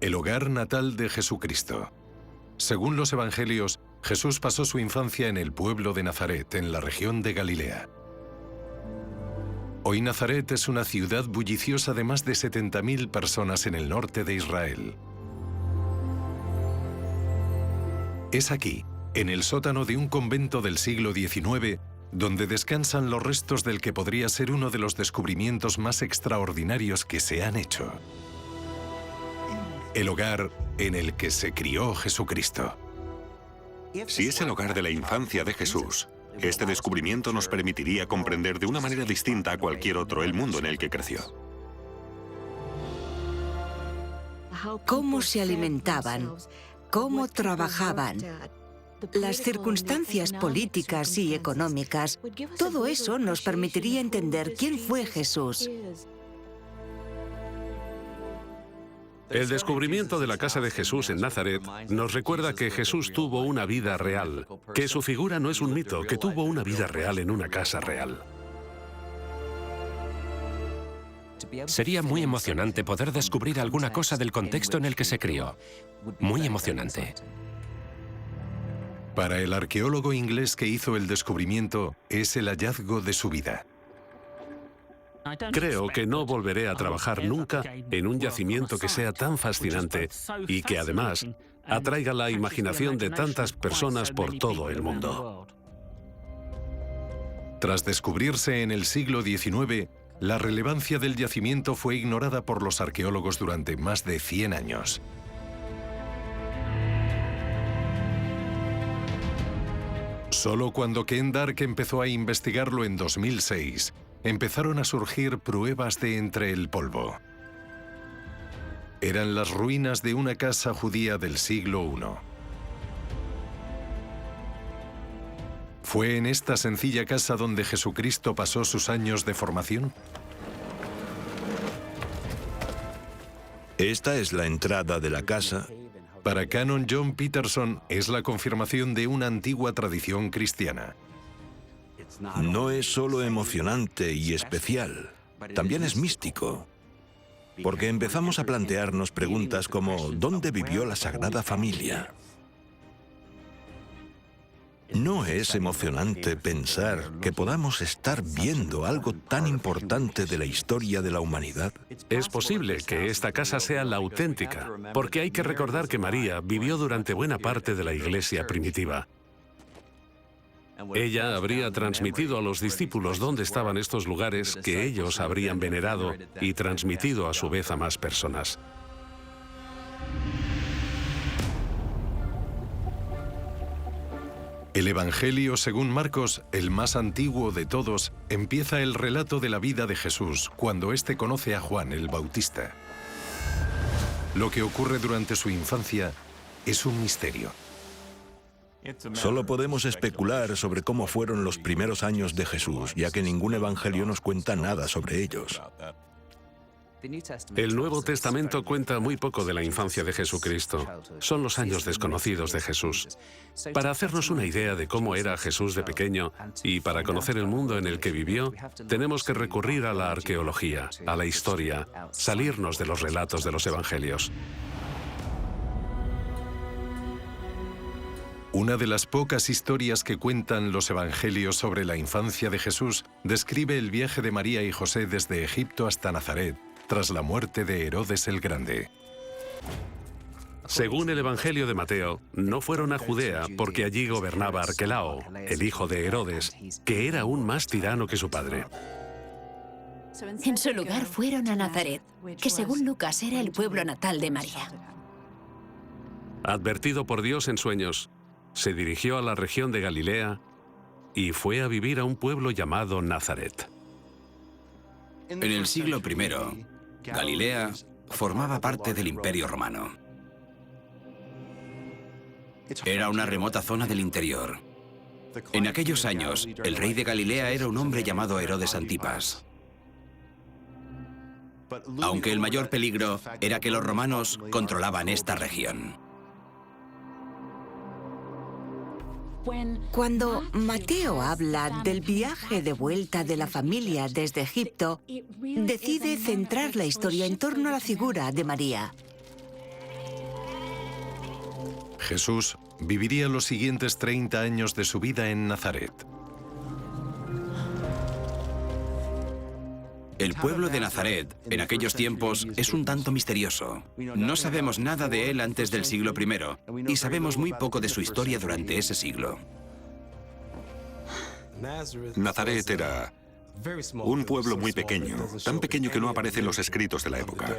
El hogar natal de Jesucristo. Según los evangelios, Jesús pasó su infancia en el pueblo de Nazaret, en la región de Galilea. Hoy Nazaret es una ciudad bulliciosa de más de 70.000 personas en el norte de Israel. Es aquí, en el sótano de un convento del siglo XIX, donde descansan los restos del que podría ser uno de los descubrimientos más extraordinarios que se han hecho. El hogar en el que se crió Jesucristo. Si es el hogar de la infancia de Jesús, este descubrimiento nos permitiría comprender de una manera distinta a cualquier otro el mundo en el que creció. Cómo se alimentaban, cómo trabajaban, las circunstancias políticas y económicas, todo eso nos permitiría entender quién fue Jesús. El descubrimiento de la casa de Jesús en Nazaret nos recuerda que Jesús tuvo una vida real, que su figura no es un mito, que tuvo una vida real en una casa real. Sería muy emocionante poder descubrir alguna cosa del contexto en el que se crió. Muy emocionante. Para el arqueólogo inglés que hizo el descubrimiento, es el hallazgo de su vida. Creo que no volveré a trabajar nunca en un yacimiento que sea tan fascinante y que además atraiga la imaginación de tantas personas por todo el mundo. Tras descubrirse en el siglo XIX, la relevancia del yacimiento fue ignorada por los arqueólogos durante más de 100 años. Solo cuando Ken Dark empezó a investigarlo en 2006, empezaron a surgir pruebas de entre el polvo. Eran las ruinas de una casa judía del siglo I. ¿Fue en esta sencilla casa donde Jesucristo pasó sus años de formación? Esta es la entrada de la casa. Para Canon John Peterson es la confirmación de una antigua tradición cristiana. No es solo emocionante y especial, también es místico. Porque empezamos a plantearnos preguntas como ¿dónde vivió la Sagrada Familia? ¿No es emocionante pensar que podamos estar viendo algo tan importante de la historia de la humanidad? Es posible que esta casa sea la auténtica, porque hay que recordar que María vivió durante buena parte de la Iglesia primitiva. Ella habría transmitido a los discípulos dónde estaban estos lugares que ellos habrían venerado y transmitido a su vez a más personas. El Evangelio, según Marcos, el más antiguo de todos, empieza el relato de la vida de Jesús cuando éste conoce a Juan el Bautista. Lo que ocurre durante su infancia es un misterio. Solo podemos especular sobre cómo fueron los primeros años de Jesús, ya que ningún evangelio nos cuenta nada sobre ellos. El Nuevo Testamento cuenta muy poco de la infancia de Jesucristo. Son los años desconocidos de Jesús. Para hacernos una idea de cómo era Jesús de pequeño y para conocer el mundo en el que vivió, tenemos que recurrir a la arqueología, a la historia, salirnos de los relatos de los evangelios. Una de las pocas historias que cuentan los evangelios sobre la infancia de Jesús describe el viaje de María y José desde Egipto hasta Nazaret, tras la muerte de Herodes el Grande. Según el Evangelio de Mateo, no fueron a Judea porque allí gobernaba Arquelao, el hijo de Herodes, que era aún más tirano que su padre. En su lugar fueron a Nazaret, que según Lucas era el pueblo natal de María. Advertido por Dios en sueños, se dirigió a la región de Galilea y fue a vivir a un pueblo llamado Nazaret. En el siglo I, Galilea formaba parte del Imperio Romano. Era una remota zona del interior. En aquellos años, el rey de Galilea era un hombre llamado Herodes Antipas. Aunque el mayor peligro era que los romanos controlaban esta región. Cuando Mateo habla del viaje de vuelta de la familia desde Egipto, decide centrar la historia en torno a la figura de María. Jesús viviría los siguientes 30 años de su vida en Nazaret. El pueblo de Nazaret, en aquellos tiempos, es un tanto misterioso. No sabemos nada de él antes del siglo I y sabemos muy poco de su historia durante ese siglo. Nazaret era un pueblo muy pequeño, tan pequeño que no aparece en los escritos de la época.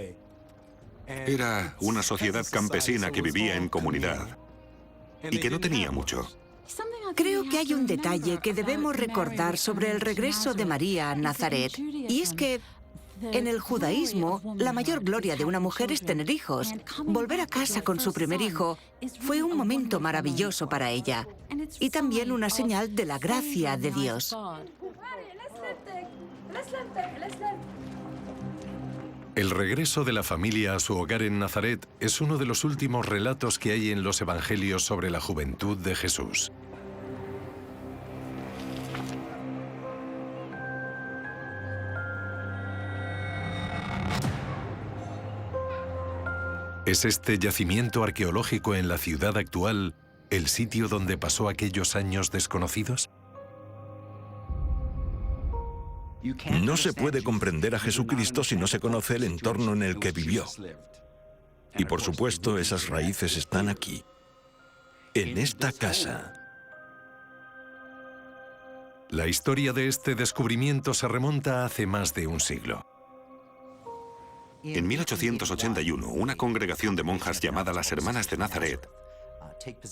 Era una sociedad campesina que vivía en comunidad y que no tenía mucho. Creo que hay un detalle que debemos recordar sobre el regreso de María a Nazaret, y es que en el judaísmo la mayor gloria de una mujer es tener hijos. Volver a casa con su primer hijo fue un momento maravilloso para ella y también una señal de la gracia de Dios. El regreso de la familia a su hogar en Nazaret es uno de los últimos relatos que hay en los evangelios sobre la juventud de Jesús. ¿Es este yacimiento arqueológico en la ciudad actual el sitio donde pasó aquellos años desconocidos? No se puede comprender a Jesucristo si no se conoce el entorno en el que vivió. Y por supuesto, esas raíces están aquí, en esta casa. La historia de este descubrimiento se remonta a hace más de un siglo. En 1881, una congregación de monjas llamada las Hermanas de Nazaret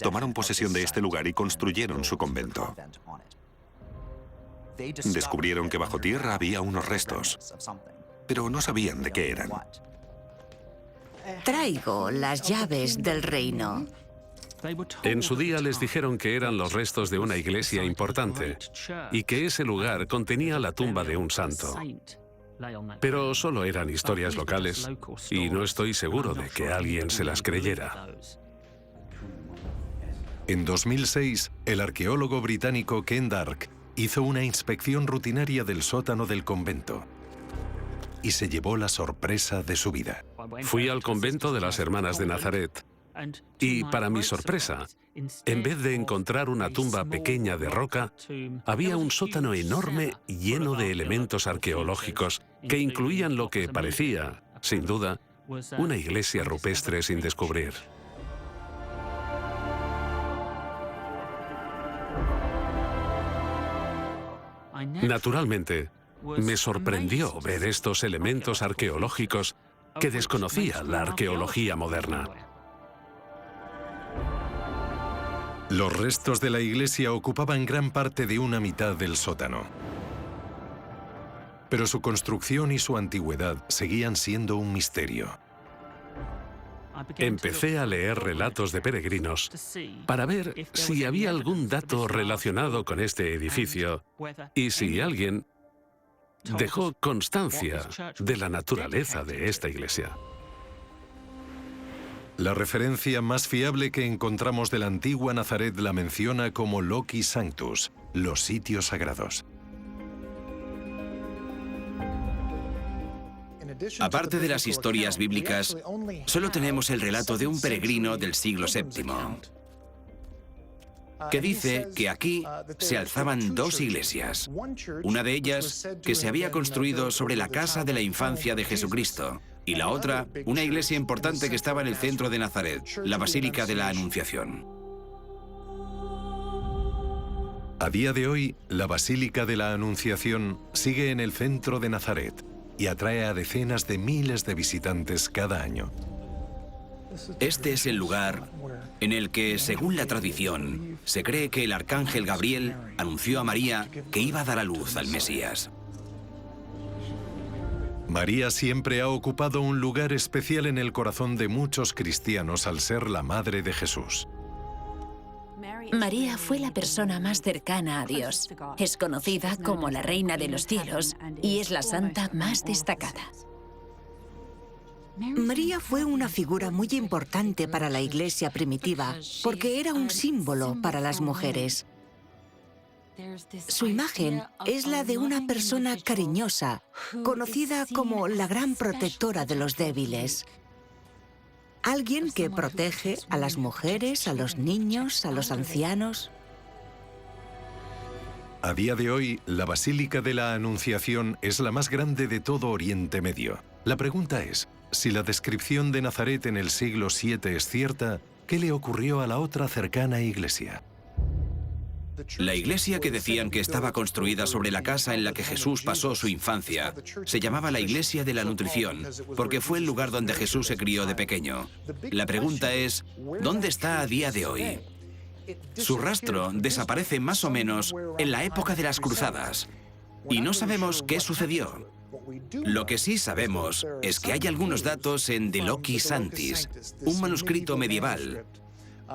tomaron posesión de este lugar y construyeron su convento. Descubrieron que bajo tierra había unos restos, pero no sabían de qué eran. Traigo las llaves del reino. En su día les dijeron que eran los restos de una iglesia importante y que ese lugar contenía la tumba de un santo. Pero solo eran historias locales y no estoy seguro de que alguien se las creyera. En 2006, el arqueólogo británico Ken Dark hizo una inspección rutinaria del sótano del convento y se llevó la sorpresa de su vida. Fui al convento de las Hermanas de Nazaret y, para mi sorpresa, en vez de encontrar una tumba pequeña de roca, había un sótano enorme lleno de elementos arqueológicos que incluían lo que parecía, sin duda, una iglesia rupestre sin descubrir. Naturalmente, me sorprendió ver estos elementos arqueológicos que desconocía la arqueología moderna. Los restos de la iglesia ocupaban gran parte de una mitad del sótano. Pero su construcción y su antigüedad seguían siendo un misterio. Empecé a leer relatos de peregrinos para ver si había algún dato relacionado con este edificio y si alguien dejó constancia de la naturaleza de esta iglesia. La referencia más fiable que encontramos de la antigua Nazaret la menciona como Loci Sanctus, los sitios sagrados. Aparte de las historias bíblicas, solo tenemos el relato de un peregrino del siglo VII, que dice que aquí se alzaban dos iglesias. Una de ellas que se había construido sobre la casa de la infancia de Jesucristo, y la otra, una iglesia importante que estaba en el centro de Nazaret, la Basílica de la Anunciación. A día de hoy, la Basílica de la Anunciación sigue en el centro de Nazaret y atrae a decenas de miles de visitantes cada año. Este es el lugar en el que, según la tradición, se cree que el arcángel Gabriel anunció a María que iba a dar a luz al Mesías. María siempre ha ocupado un lugar especial en el corazón de muchos cristianos al ser la madre de Jesús. María fue la persona más cercana a Dios. Es conocida como la Reina de los Cielos y es la santa más destacada. María fue una figura muy importante para la iglesia primitiva porque era un símbolo para las mujeres. Su imagen es la de una persona cariñosa, conocida como la gran protectora de los débiles. Alguien que protege a las mujeres, a los niños, a los ancianos. A día de hoy, la Basílica de la Anunciación es la más grande de todo Oriente Medio. La pregunta es, si la descripción de Nazaret en el siglo VII es cierta, ¿qué le ocurrió a la otra cercana iglesia? La iglesia que decían que estaba construida sobre la casa en la que Jesús pasó su infancia se llamaba la Iglesia de la Nutrición, porque fue el lugar donde Jesús se crió de pequeño. La pregunta es, ¿dónde está a día de hoy? Su rastro desaparece más o menos en la época de las cruzadas, y no sabemos qué sucedió. Lo que sí sabemos es que hay algunos datos en De Loci Sanctis, un manuscrito medieval,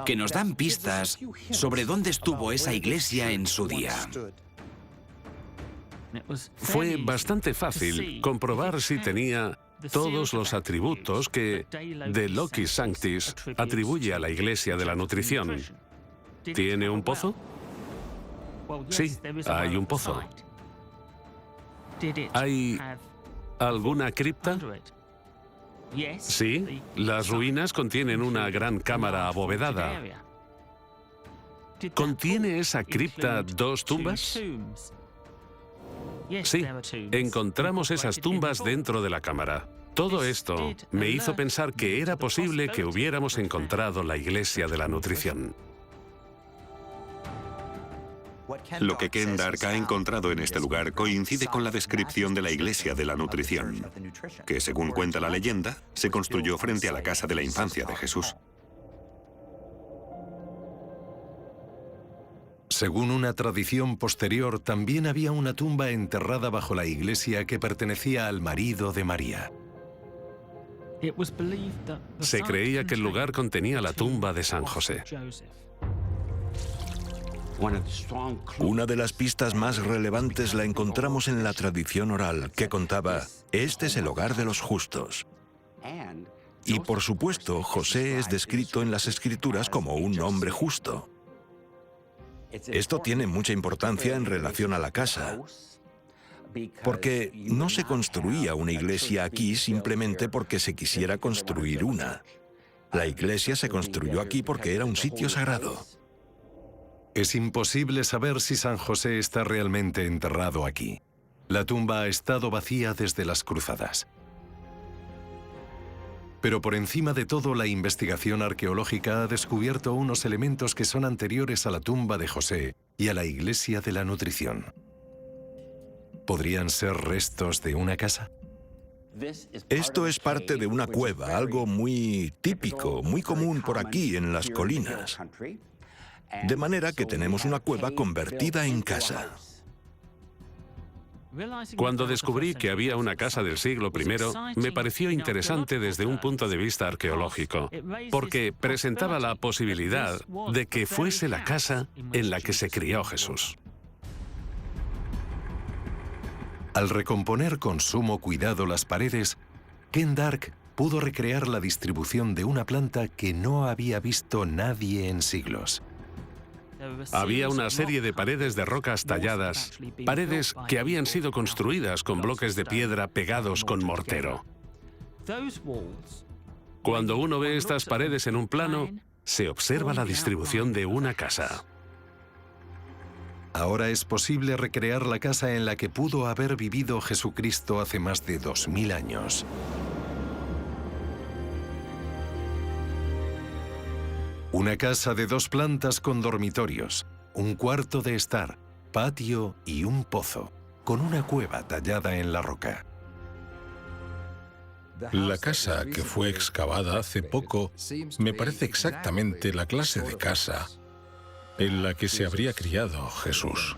que nos dan pistas sobre dónde estuvo esa iglesia en su día. Fue bastante fácil comprobar si tenía todos los atributos que De Loci Sanctis atribuye a la Iglesia de la Nutrición. ¿Tiene un pozo? Sí, hay un pozo. ¿Hay alguna cripta? Sí, las ruinas contienen una gran cámara abovedada. ¿Contiene esa cripta 2 tumbas? Sí, encontramos esas tumbas dentro de la cámara. Todo esto me hizo pensar que era posible que hubiéramos encontrado la Iglesia de la Nutrición. Lo que Ken Dark ha encontrado en este lugar coincide con la descripción de la Iglesia de la Nutrición, que, según cuenta la leyenda, se construyó frente a la casa de la infancia de Jesús. Según una tradición posterior, también había una tumba enterrada bajo la iglesia que pertenecía al marido de María. Se creía que el lugar contenía la tumba de San José. Una de las pistas más relevantes la encontramos en la tradición oral, que contaba, este es el hogar de los justos. Y por supuesto, José es descrito en las Escrituras como un hombre justo. Esto tiene mucha importancia en relación a la casa, porque no se construía una iglesia aquí simplemente porque se quisiera construir una. La iglesia se construyó aquí porque era un sitio sagrado. Es imposible saber si San José está realmente enterrado aquí. La tumba ha estado vacía desde las cruzadas. Pero por encima de todo, la investigación arqueológica ha descubierto unos elementos que son anteriores a la tumba de José y a la Iglesia de la Nutrición. ¿Podrían ser restos de una casa? Esto es parte de una cueva, algo muy típico, muy común por aquí en las colinas. De manera que tenemos una cueva convertida en casa. Cuando descubrí que había una casa del siglo I, me pareció interesante desde un punto de vista arqueológico, porque presentaba la posibilidad de que fuese la casa en la que se crió Jesús. Al recomponer con sumo cuidado las paredes, Ken Dark pudo recrear la distribución de una planta que no había visto nadie en siglos. Había una serie de paredes de rocas talladas, paredes que habían sido construidas con bloques de piedra pegados con mortero. Cuando uno ve estas paredes en un plano, se observa la distribución de una casa. Ahora es posible recrear la casa en la que pudo haber vivido Jesucristo hace más de 2000 años. Una casa de 2 plantas con dormitorios, un cuarto de estar, patio y un pozo, con una cueva tallada en la roca. La casa que fue excavada hace poco me parece exactamente la clase de casa en la que se habría criado Jesús.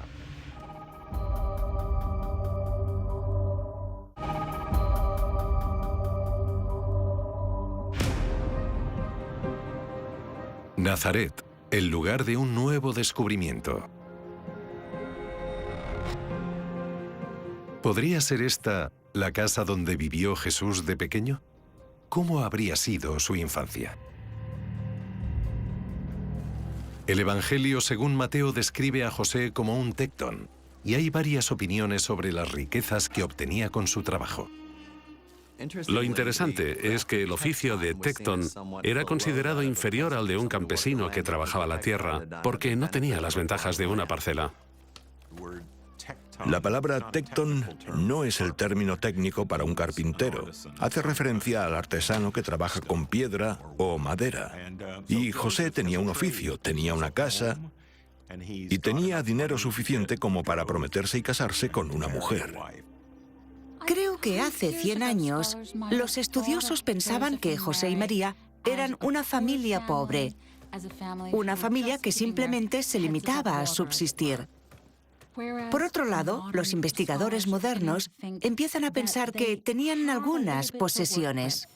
Nazaret, el lugar de un nuevo descubrimiento. ¿Podría ser esta la casa donde vivió Jesús de pequeño? ¿Cómo habría sido su infancia? El Evangelio según Mateo describe a José como un tectón, y hay varias opiniones sobre las riquezas que obtenía con su trabajo. Lo interesante es que el oficio de tecton era considerado inferior al de un campesino que trabajaba la tierra, porque no tenía las ventajas de una parcela. La palabra tecton no es el término técnico para un carpintero. Hace referencia al artesano que trabaja con piedra o madera. Y José tenía un oficio, tenía una casa y tenía dinero suficiente como para prometerse y casarse con una mujer. Creo que hace 100 años los estudiosos pensaban que José y María eran una familia pobre, una familia que simplemente se limitaba a subsistir. Por otro lado, los investigadores modernos empiezan a pensar que tenían algunas posesiones.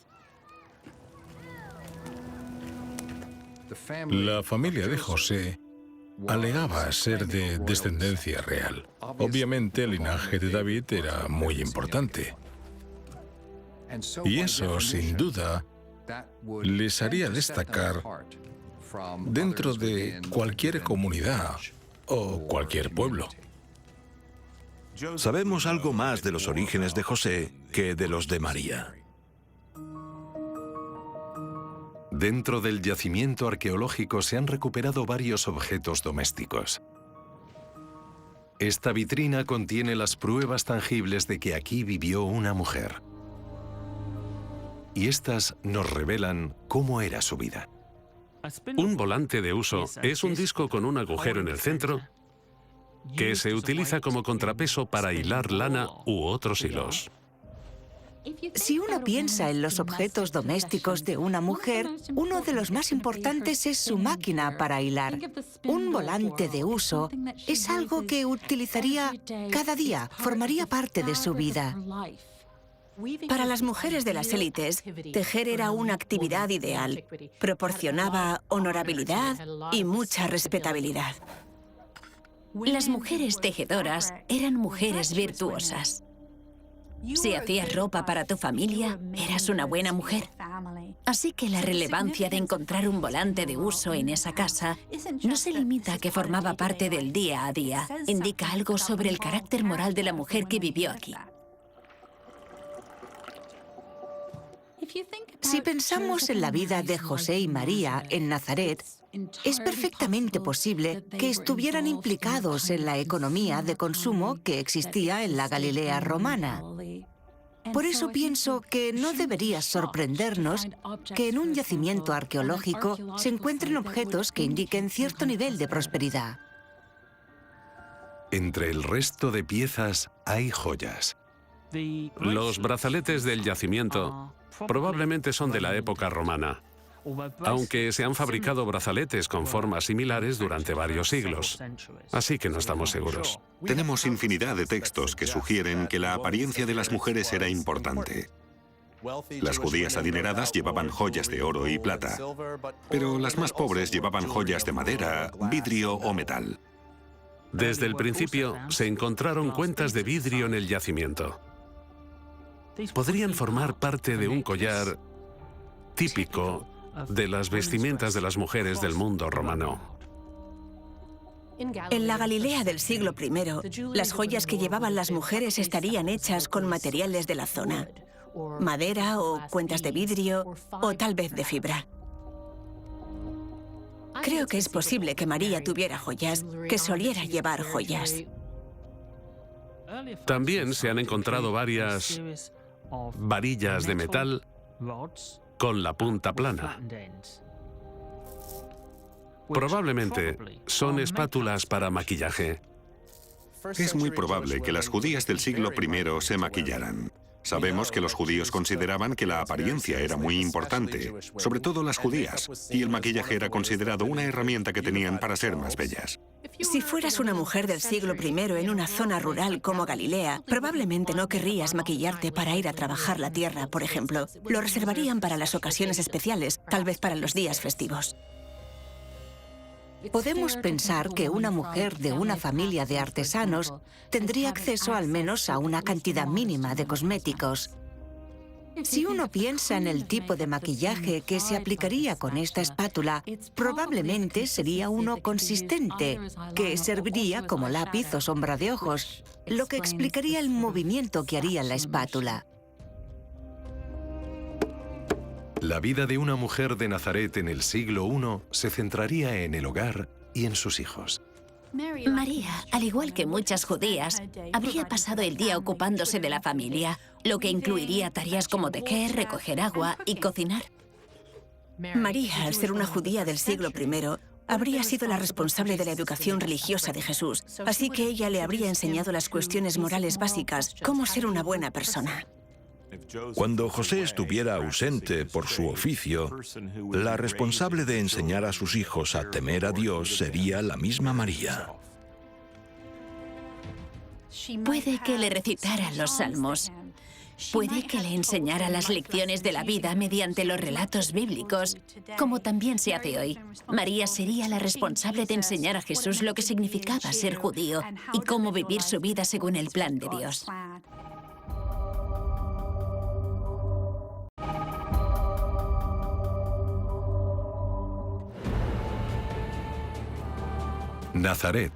La familia de José alegaba ser de descendencia real. Obviamente, el linaje de David era muy importante. Y eso, sin duda, les haría destacar dentro de cualquier comunidad o cualquier pueblo. Sabemos algo más de los orígenes de José que de los de María. Dentro del yacimiento arqueológico se han recuperado varios objetos domésticos. Esta vitrina contiene las pruebas tangibles de que aquí vivió una mujer. Y estas nos revelan cómo era su vida. Un volante de uso es un disco con un agujero en el centro que se utiliza como contrapeso para hilar lana u otros hilos. Si uno piensa en los objetos domésticos de una mujer, uno de los más importantes es su máquina para hilar. Un volante de uso es algo que utilizaría cada día, formaría parte de su vida. Para las mujeres de las élites, tejer era una actividad ideal. Proporcionaba honorabilidad y mucha respetabilidad. Las mujeres tejedoras eran mujeres virtuosas. Si hacías ropa para tu familia, eras una buena mujer. Así que la relevancia de encontrar un volante de uso en esa casa no se limita a que formaba parte del día a día. Indica algo sobre el carácter moral de la mujer que vivió aquí. Si pensamos en la vida de José y María en Nazaret, es perfectamente posible que estuvieran implicados en la economía de consumo que existía en la Galilea romana. Por eso pienso que no debería sorprendernos que en un yacimiento arqueológico se encuentren objetos que indiquen cierto nivel de prosperidad. Entre el resto de piezas hay joyas. Los brazaletes del yacimiento probablemente son de la época romana, aunque se han fabricado brazaletes con formas similares durante varios siglos, así que no estamos seguros. Tenemos infinidad de textos que sugieren que la apariencia de las mujeres era importante. Las judías adineradas llevaban joyas de oro y plata, pero las más pobres llevaban joyas de madera, vidrio o metal. Desde el principio se encontraron cuentas de vidrio en el yacimiento. Podrían formar parte de un collar típico de las vestimentas de las mujeres del mundo romano. En la Galilea del siglo I, las joyas que llevaban las mujeres estarían hechas con materiales de la zona. Madera o cuentas de vidrio o tal vez de fibra. Creo que es posible que María tuviera joyas, que soliera llevar joyas. También se han encontrado varias varillas de metal con la punta plana. Probablemente son espátulas para maquillaje. Es muy probable que las judías del siglo I se maquillaran. Sabemos que los judíos consideraban que la apariencia era muy importante, sobre todo las judías, y el maquillaje era considerado una herramienta que tenían para ser más bellas. Si fueras una mujer del siglo I en una zona rural como Galilea, probablemente no querrías maquillarte para ir a trabajar la tierra, por ejemplo. Lo reservarían para las ocasiones especiales, tal vez para los días festivos. Podemos pensar que una mujer de una familia de artesanos tendría acceso al menos a una cantidad mínima de cosméticos. Si uno piensa en el tipo de maquillaje que se aplicaría con esta espátula, probablemente sería uno consistente, que serviría como lápiz o sombra de ojos, lo que explicaría el movimiento que haría la espátula. La vida de una mujer de Nazaret en el siglo I se centraría en el hogar y en sus hijos. María, al igual que muchas judías, habría pasado el día ocupándose de la familia, lo que incluiría tareas como tejer, recoger agua y cocinar. María, al ser una judía del siglo I, habría sido la responsable de la educación religiosa de Jesús, así que ella le habría enseñado las cuestiones morales básicas, cómo ser una buena persona. Cuando José estuviera ausente por su oficio, la responsable de enseñar a sus hijos a temer a Dios sería la misma María. Puede que le recitara los salmos. Puede que le enseñara las lecciones de la vida mediante los relatos bíblicos, como también se hace hoy. María sería la responsable de enseñar a Jesús lo que significaba ser judío y cómo vivir su vida según el plan de Dios. Nazaret,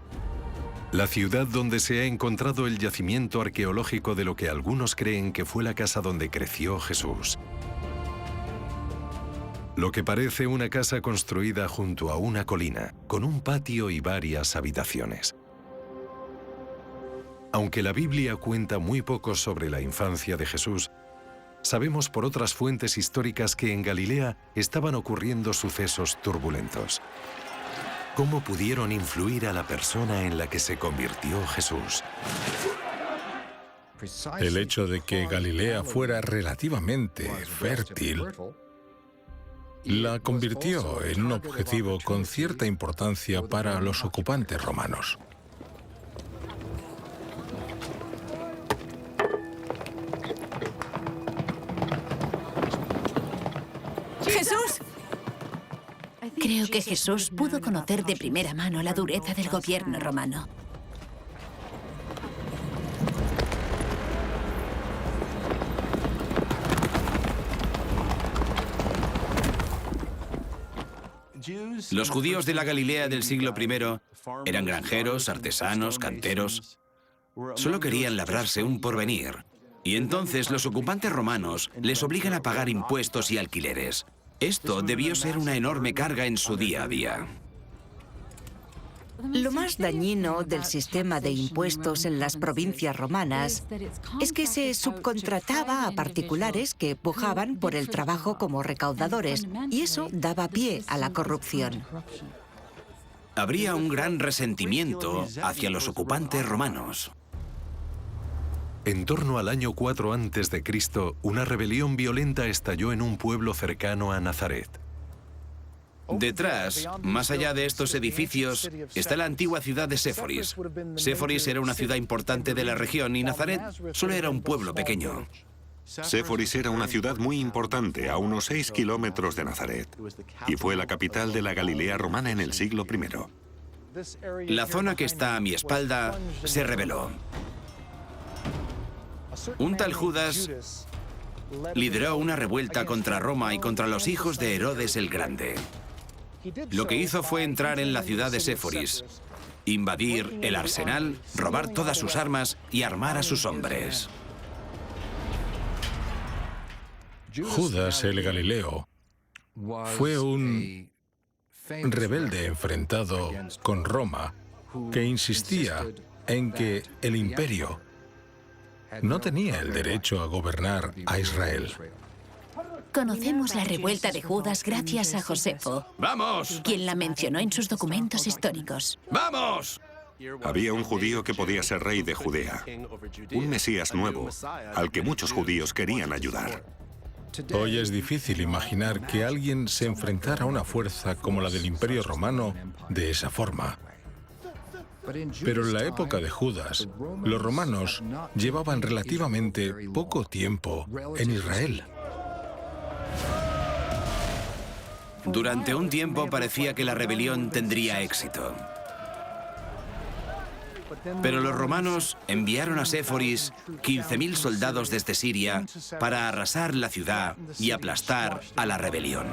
la ciudad donde se ha encontrado el yacimiento arqueológico de lo que algunos creen que fue la casa donde creció Jesús. Lo que parece una casa construida junto a una colina, con un patio y varias habitaciones. Aunque la Biblia cuenta muy poco sobre la infancia de Jesús, sabemos por otras fuentes históricas que en Galilea estaban ocurriendo sucesos turbulentos. ¿Cómo pudieron influir a la persona en la que se convirtió Jesús? El hecho de que Galilea fuera relativamente fértil la convirtió en un objetivo con cierta importancia para los ocupantes romanos. ¡Jesús! Creo que Jesús pudo conocer de primera mano la dureza del gobierno romano. Los judíos de la Galilea del siglo I eran granjeros, artesanos, canteros. Solo querían labrarse un porvenir. Y entonces los ocupantes romanos les obligan a pagar impuestos y alquileres. Esto debió ser una enorme carga en su día a día. Lo más dañino del sistema de impuestos en las provincias romanas es que se subcontrataba a particulares que pujaban por el trabajo como recaudadores, y eso daba pie a la corrupción. Habría un gran resentimiento hacia los ocupantes romanos. En torno al año 4 a.C., una rebelión violenta estalló en un pueblo cercano a Nazaret. Detrás, más allá de estos edificios, está la antigua ciudad de Séforis. Séforis era una ciudad importante de la región y Nazaret solo era un pueblo pequeño. Séforis era una ciudad muy importante, a unos 6 kilómetros de Nazaret, y fue la capital de la Galilea romana en el siglo I. La zona que está a mi espalda se rebeló. Un tal Judas lideró una revuelta contra Roma y contra los hijos de Herodes el Grande. Lo que hizo fue entrar en la ciudad de Séforis, invadir el arsenal, robar todas sus armas y armar a sus hombres. Judas el Galileo fue un rebelde enfrentado con Roma que insistía en que el imperio no tenía el derecho a gobernar a Israel. Conocemos la revuelta de Judas gracias a Josefo, ¡Vamos! quien la mencionó en sus documentos históricos. ¡Vamos! Había un judío que podía ser rey de Judea, un Mesías nuevo, al que muchos judíos querían ayudar. Hoy es difícil imaginar que alguien se enfrentara a una fuerza como la del Imperio Romano de esa forma. Pero en la época de Judas, los romanos llevaban relativamente poco tiempo en Israel. Durante un tiempo parecía que la rebelión tendría éxito. Pero los romanos enviaron a Séforis 15.000 soldados desde Siria para arrasar la ciudad y aplastar a la rebelión.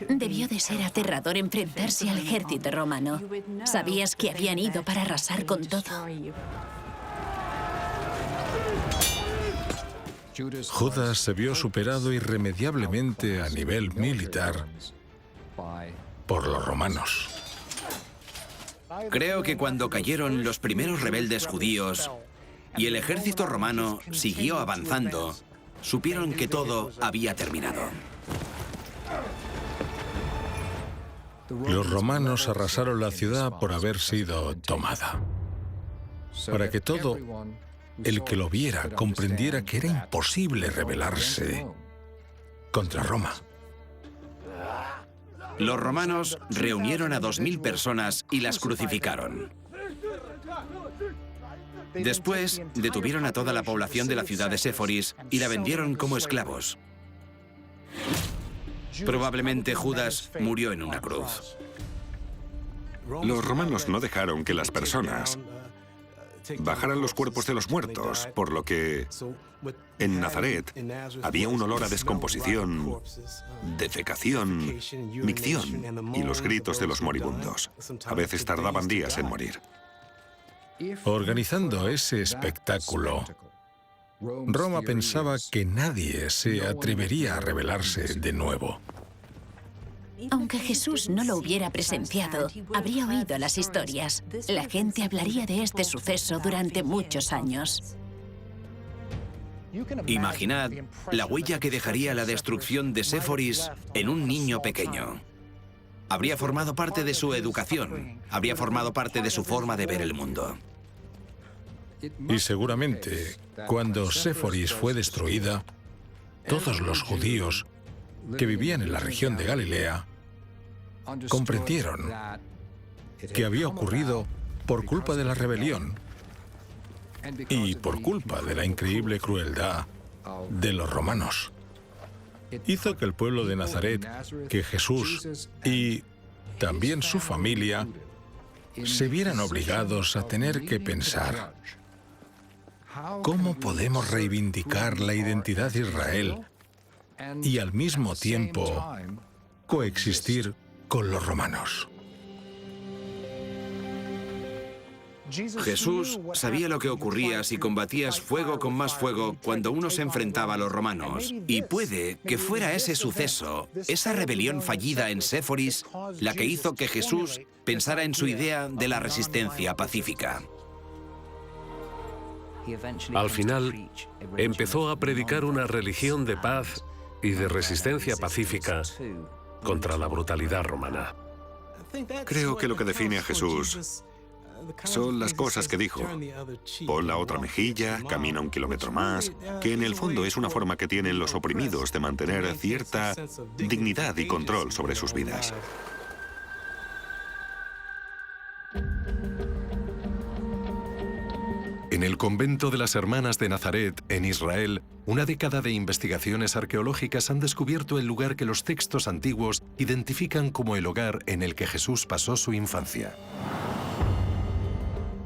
Debió de ser aterrador enfrentarse al ejército romano. Sabías que habían ido para arrasar con todo. Judas se vio superado irremediablemente a nivel militar por los romanos. Creo que cuando cayeron los primeros rebeldes judíos y el ejército romano siguió avanzando, supieron que todo había terminado. Los romanos arrasaron la ciudad por haber sido tomada, para que todo el que lo viera comprendiera que era imposible rebelarse contra Roma. Los romanos reunieron a 2000 personas y las crucificaron. Después, detuvieron a toda la población de la ciudad de Séforis y la vendieron como esclavos. Probablemente Judas murió en una cruz. Los romanos no dejaron que las personas bajaran los cuerpos de los muertos, por lo que en Nazaret había un olor a descomposición, defecación, micción y los gritos de los moribundos. A veces tardaban días en morir. Organizando ese espectáculo, Roma pensaba que nadie se atrevería a rebelarse de nuevo. Aunque Jesús no lo hubiera presenciado, habría oído las historias. La gente hablaría de este suceso durante muchos años. Imaginad la huella que dejaría la destrucción de Séforis en un niño pequeño. Habría formado parte de su educación, habría formado parte de su forma de ver el mundo. Y seguramente, cuando Séforis fue destruida, todos los judíos que vivían en la región de Galilea comprendieron que había ocurrido por culpa de la rebelión y por culpa de la increíble crueldad de los romanos. Hizo que el pueblo de Nazaret, que Jesús y también su familia se vieran obligados a tener que pensar: ¿cómo podemos reivindicar la identidad de Israel y al mismo tiempo coexistir con los romanos? Jesús sabía lo que ocurría si combatías fuego con más fuego cuando uno se enfrentaba a los romanos. Y puede que fuera ese suceso, esa rebelión fallida en Séforis, la que hizo que Jesús pensara en su idea de la resistencia pacífica. Al final, empezó a predicar una religión de paz y de resistencia pacífica contra la brutalidad romana. Creo que lo que define a Jesús son las cosas que dijo. Pon la otra mejilla, camina 1 kilómetro más, que en el fondo es una forma que tienen los oprimidos de mantener cierta dignidad y control sobre sus vidas. En el convento de las Hermanas de Nazaret, en Israel, una década de investigaciones arqueológicas han descubierto el lugar que los textos antiguos identifican como el hogar en el que Jesús pasó su infancia.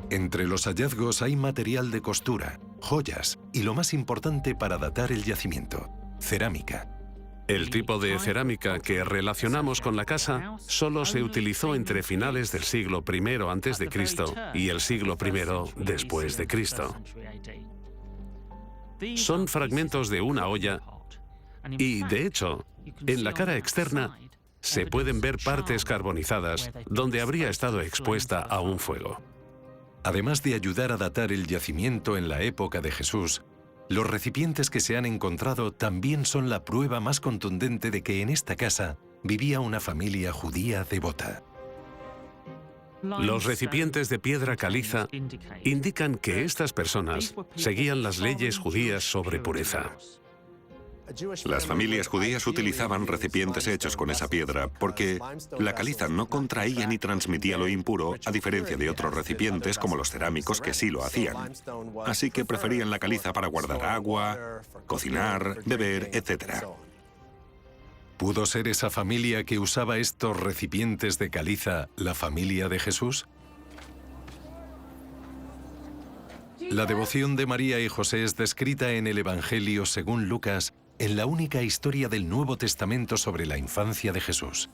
Entre los hallazgos hay material de costura, joyas y, lo más importante para datar el yacimiento, cerámica. El tipo de cerámica que relacionamos con la casa solo se utilizó entre finales del siglo I a.C. y el siglo I después de Cristo. Son fragmentos de una olla y, de hecho, en la cara externa se pueden ver partes carbonizadas donde habría estado expuesta a un fuego. Además de ayudar a datar el yacimiento en la época de Jesús, los recipientes que se han encontrado también son la prueba más contundente de que en esta casa vivía una familia judía devota. Los recipientes de piedra caliza indican que estas personas seguían las leyes judías sobre pureza. Las familias judías utilizaban recipientes hechos con esa piedra porque la caliza no contraía ni transmitía lo impuro, a diferencia de otros recipientes como los cerámicos que sí lo hacían. Así que preferían la caliza para guardar agua, cocinar, beber, etc. ¿Pudo ser esa familia que usaba estos recipientes de caliza la familia de Jesús? La devoción de María y José es descrita en el Evangelio según Lucas, en la única historia del Nuevo Testamento sobre la infancia de Jesús.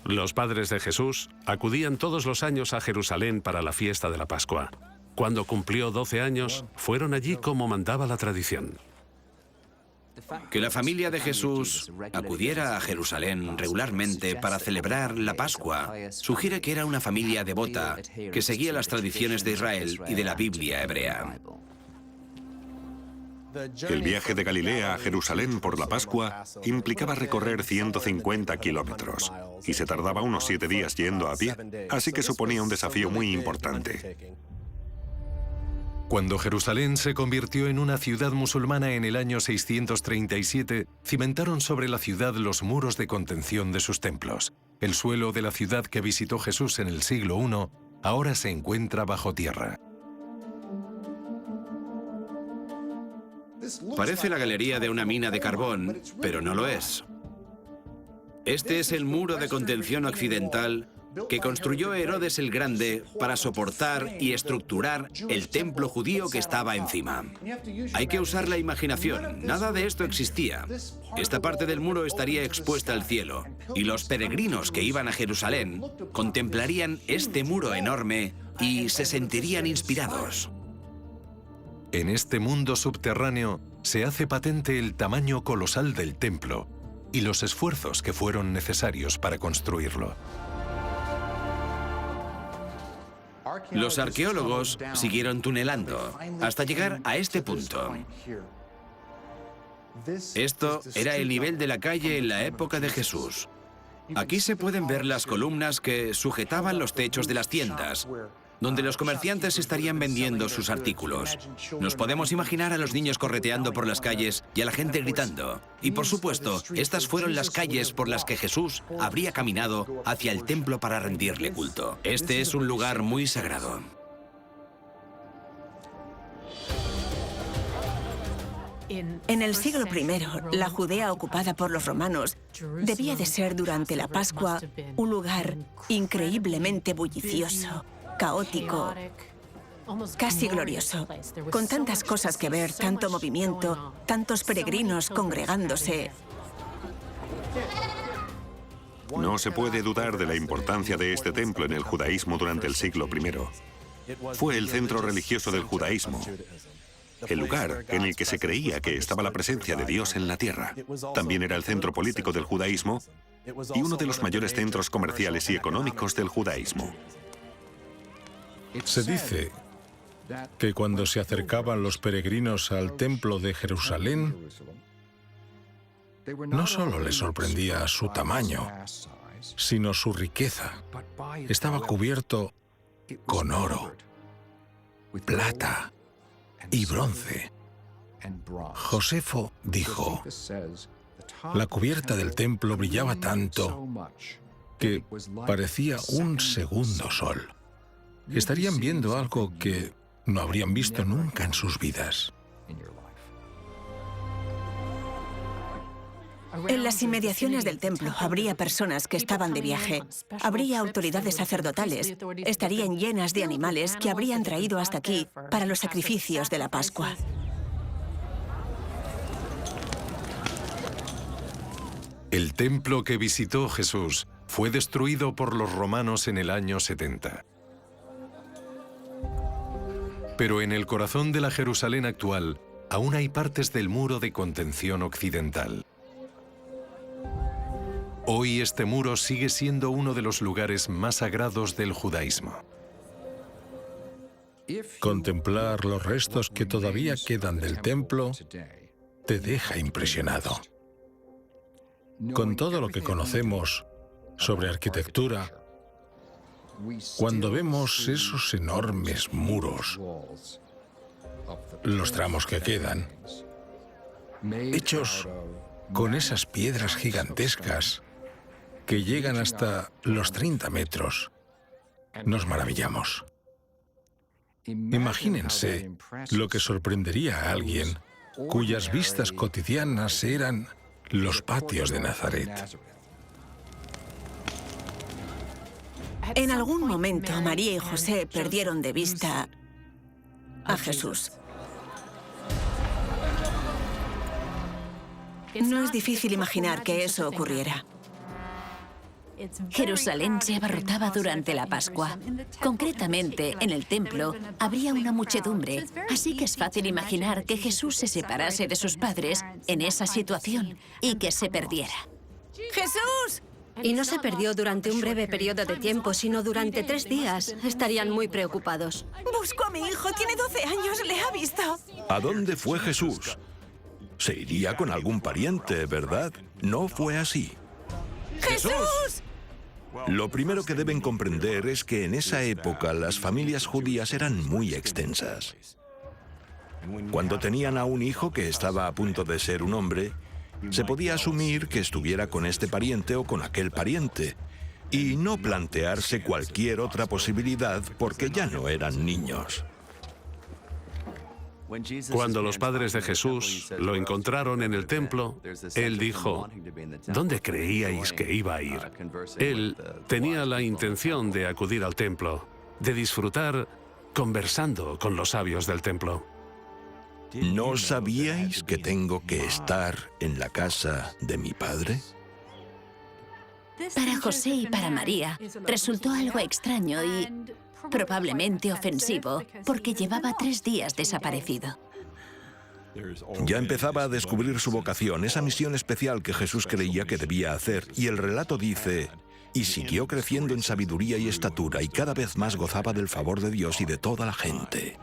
Los padres de Jesús acudían todos los años a Jerusalén para la fiesta de la Pascua. Cuando cumplió 12 años, fueron allí como mandaba la tradición. Que la familia de Jesús acudiera a Jerusalén regularmente para celebrar la Pascua sugiere que era una familia devota que seguía las tradiciones de Israel y de la Biblia hebrea. El viaje de Galilea a Jerusalén por la Pascua implicaba recorrer 150 kilómetros y se tardaba unos 7 días yendo a pie, así que suponía un desafío muy importante. Cuando Jerusalén se convirtió en una ciudad musulmana en el año 637, cimentaron sobre la ciudad los muros de contención de sus templos. El suelo de la ciudad que visitó Jesús en el siglo I ahora se encuentra bajo tierra. Parece la galería de una mina de carbón, pero no lo es. Este es el muro de contención occidental que construyó Herodes el Grande para soportar y estructurar el templo judío que estaba encima. Hay que usar la imaginación, nada de esto existía. Esta parte del muro estaría expuesta al cielo, y los peregrinos que iban a Jerusalén contemplarían este muro enorme y se sentirían inspirados. En este mundo subterráneo se hace patente el tamaño colosal del templo y los esfuerzos que fueron necesarios para construirlo. Los arqueólogos siguieron tunelando hasta llegar a este punto. Esto era el nivel de la calle en la época de Jesús. Aquí se pueden ver las columnas que sujetaban los techos de las tiendas, donde los comerciantes estarían vendiendo sus artículos. Nos podemos imaginar a los niños correteando por las calles y a la gente gritando. Y por supuesto, estas fueron las calles por las que Jesús habría caminado hacia el templo para rendirle culto. Este es un lugar muy sagrado. En el siglo I, la Judea ocupada por los romanos debía de ser durante la Pascua un lugar increíblemente bullicioso, caótico, casi glorioso, con tantas cosas que ver, tanto movimiento, tantos peregrinos congregándose. No se puede dudar de la importancia de este templo en el judaísmo durante el siglo I. Fue el centro religioso del judaísmo, el lugar en el que se creía que estaba la presencia de Dios en la tierra. También era el centro político del judaísmo y uno de los mayores centros comerciales y económicos del judaísmo. Se dice que cuando se acercaban los peregrinos al templo de Jerusalén, no solo les sorprendía su tamaño, sino su riqueza. Estaba cubierto con oro, plata y bronce. Josefo dijo, la cubierta del templo brillaba tanto que parecía un segundo sol. Estarían viendo algo que no habrían visto nunca en sus vidas. En las inmediaciones del templo habría personas que estaban de viaje. Habría autoridades sacerdotales. Estarían llenas de animales que habrían traído hasta aquí para los sacrificios de la Pascua. El templo que visitó Jesús fue destruido por los romanos en el año 70. Pero en el corazón de la Jerusalén actual aún hay partes del muro de contención occidental. Hoy este muro sigue siendo uno de los lugares más sagrados del judaísmo. Contemplar los restos que todavía quedan del templo te deja impresionado. Con todo lo que conocemos sobre arquitectura, cuando vemos esos enormes muros, los tramos que quedan, hechos con esas piedras gigantescas que llegan hasta los 30 metros, nos maravillamos. Imagínense lo que sorprendería a alguien cuyas vistas cotidianas eran los patios de Nazaret. En algún momento, María y José perdieron de vista a Jesús. No es difícil imaginar que eso ocurriera. Jerusalén se abarrotaba durante la Pascua. Concretamente, en el templo habría una muchedumbre, así que es fácil imaginar que Jesús se separase de sus padres en esa situación y que se perdiera. ¡Jesús! Y no se perdió durante un breve periodo de tiempo, sino durante 3 días. Estarían muy preocupados. Busco a mi hijo, tiene 12 años, le ha visto. ¿A dónde fue Jesús? Se iría con algún pariente, ¿verdad? No fue así. ¡Jesús! Lo primero que deben comprender es que en esa época las familias judías eran muy extensas. Cuando tenían a un hijo que estaba a punto de ser un hombre, se podía asumir que estuviera con este pariente o con aquel pariente, y no plantearse cualquier otra posibilidad porque ya no eran niños. Cuando los padres de Jesús lo encontraron en el templo, él dijo, ¿dónde creíais que iba a ir? Él tenía la intención de acudir al templo, de disfrutar conversando con los sabios del templo. ¿No sabíais que tengo que estar en la casa de mi padre? Para José y para María resultó algo extraño y probablemente ofensivo, porque llevaba 3 días desaparecido. Ya empezaba a descubrir su vocación, esa misión especial que Jesús creía que debía hacer, y el relato dice, y siguió creciendo en sabiduría y estatura, y cada vez más gozaba del favor de Dios y de toda la gente.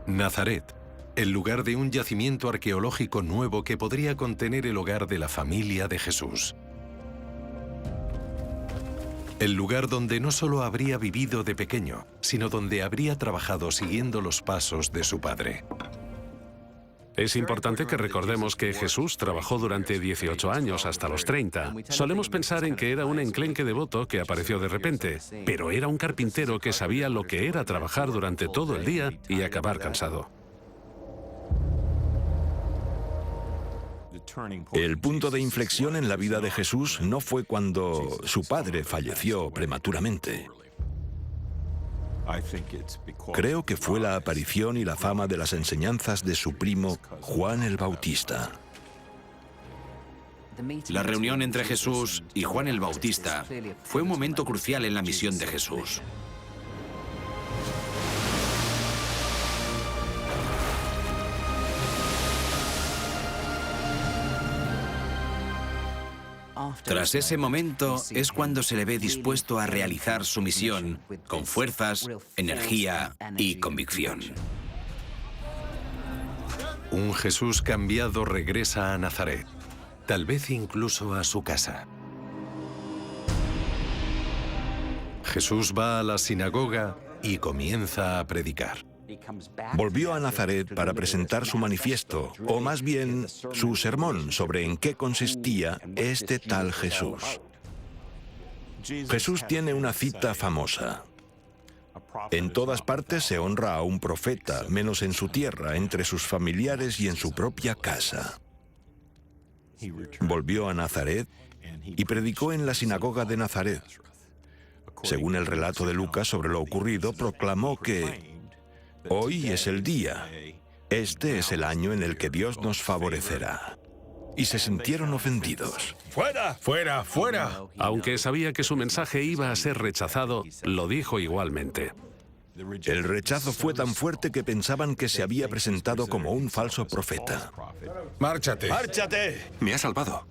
Nazaret, el lugar de un yacimiento arqueológico nuevo que podría contener el hogar de la familia de Jesús. El lugar donde no solo habría vivido de pequeño, sino donde habría trabajado siguiendo los pasos de su padre. Es importante que recordemos que Jesús trabajó durante 18 años hasta los 30. Solemos pensar en que era un enclenque devoto que apareció de repente, pero era un carpintero que sabía lo que era trabajar durante todo el día y acabar cansado. El punto de inflexión en la vida de Jesús no fue cuando su padre falleció prematuramente. Creo que fue la aparición y la fama de las enseñanzas de su primo Juan el Bautista. La reunión entre Jesús y Juan el Bautista fue un momento crucial en la misión de Jesús. Tras ese momento es cuando se le ve dispuesto a realizar su misión con fuerzas, energía y convicción. Un Jesús cambiado regresa a Nazaret, tal vez incluso a su casa. Jesús va a la sinagoga y comienza a predicar. Volvió a Nazaret para presentar su manifiesto, o más bien su sermón sobre en qué consistía este tal Jesús. Jesús tiene una cita famosa. En todas partes se honra a un profeta, menos en su tierra, entre sus familiares y en su propia casa. Volvió a Nazaret y predicó en la sinagoga de Nazaret. Según el relato de Lucas sobre lo ocurrido, proclamó que hoy es el día, este es el año en el que Dios nos favorecerá. Y se sintieron ofendidos. ¡Fuera! ¡Fuera! ¡Fuera! Aunque sabía que su mensaje iba a ser rechazado, lo dijo igualmente. El rechazo fue tan fuerte que pensaban que se había presentado como un falso profeta. ¡Márchate! ¡Márchate! Me ha salvado.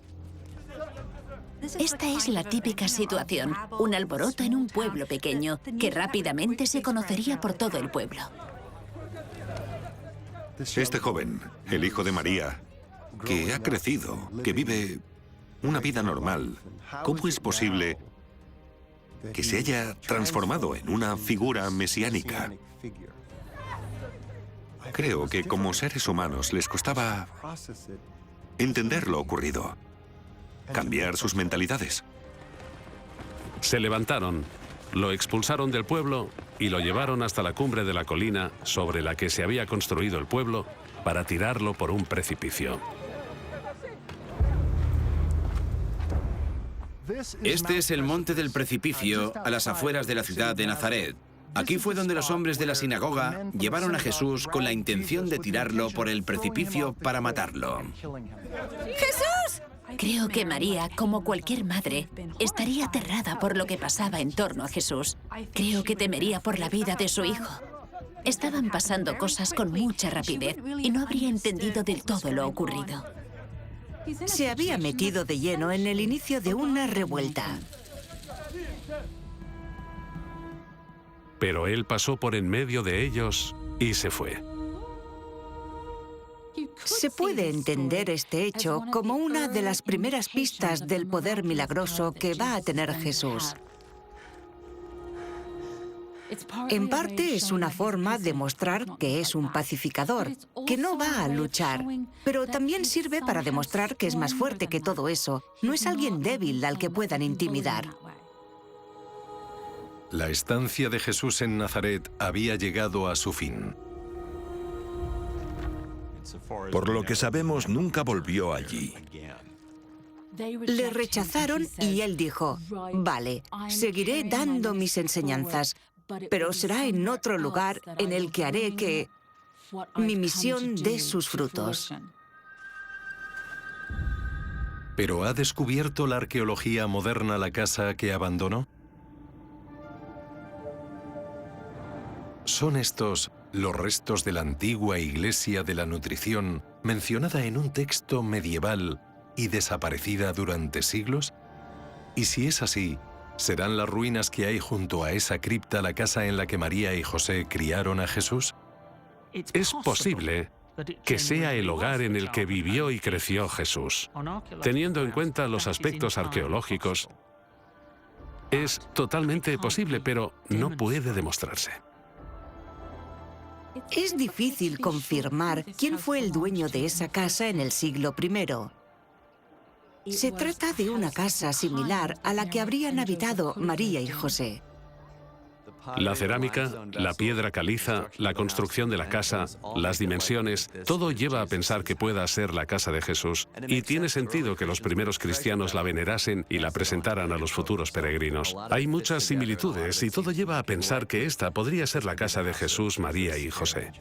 Esta es la típica situación, un alboroto en un pueblo pequeño, que rápidamente se conocería por todo el pueblo. Este joven, el hijo de María, que ha crecido, que vive una vida normal, ¿cómo es posible que se haya transformado en una figura mesiánica? Creo que como seres humanos les costaba entender lo ocurrido, cambiar sus mentalidades. Se levantaron, lo expulsaron del pueblo y lo llevaron hasta la cumbre de la colina sobre la que se había construido el pueblo para tirarlo por un precipicio. Este es el monte del precipicio a las afueras de la ciudad de Nazaret. Aquí fue donde los hombres de la sinagoga llevaron a Jesús con la intención de tirarlo por el precipicio para matarlo. ¡Jesús! Creo que María, como cualquier madre, estaría aterrada por lo que pasaba en torno a Jesús. Creo que temería por la vida de su hijo. Estaban pasando cosas con mucha rapidez y no habría entendido del todo lo ocurrido. Se había metido de lleno en el inicio de una revuelta. Pero él pasó por en medio de ellos y se fue. Se puede entender este hecho como una de las primeras pistas del poder milagroso que va a tener Jesús. En parte es una forma de mostrar que es un pacificador, que no va a luchar, pero también sirve para demostrar que es más fuerte que todo eso. No es alguien débil al que puedan intimidar. La estancia de Jesús en Nazaret había llegado a su fin. Por lo que sabemos, nunca volvió allí. Le rechazaron y él dijo, vale, seguiré dando mis enseñanzas, pero será en otro lugar en el que haré que mi misión dé sus frutos. ¿Pero ha descubierto la arqueología moderna la casa que abandonó? ¿Son estos los restos de la antigua iglesia de la nutrición mencionada en un texto medieval y desaparecida durante siglos? Y si es así, ¿serán las ruinas que hay junto a esa cripta la casa en la que María y José criaron a Jesús? Es posible que sea el hogar en el que vivió y creció Jesús. Teniendo en cuenta los aspectos arqueológicos, es totalmente posible, pero no puede demostrarse. Es difícil confirmar quién fue el dueño de esa casa en el siglo I. Se trata de una casa similar a la que habrían habitado María y José. La cerámica, la piedra caliza, la construcción de la casa, las dimensiones, todo lleva a pensar que pueda ser la casa de Jesús. Y tiene sentido que los primeros cristianos la venerasen y la presentaran a los futuros peregrinos. Hay muchas similitudes y todo lleva a pensar que esta podría ser la casa de Jesús, María y José.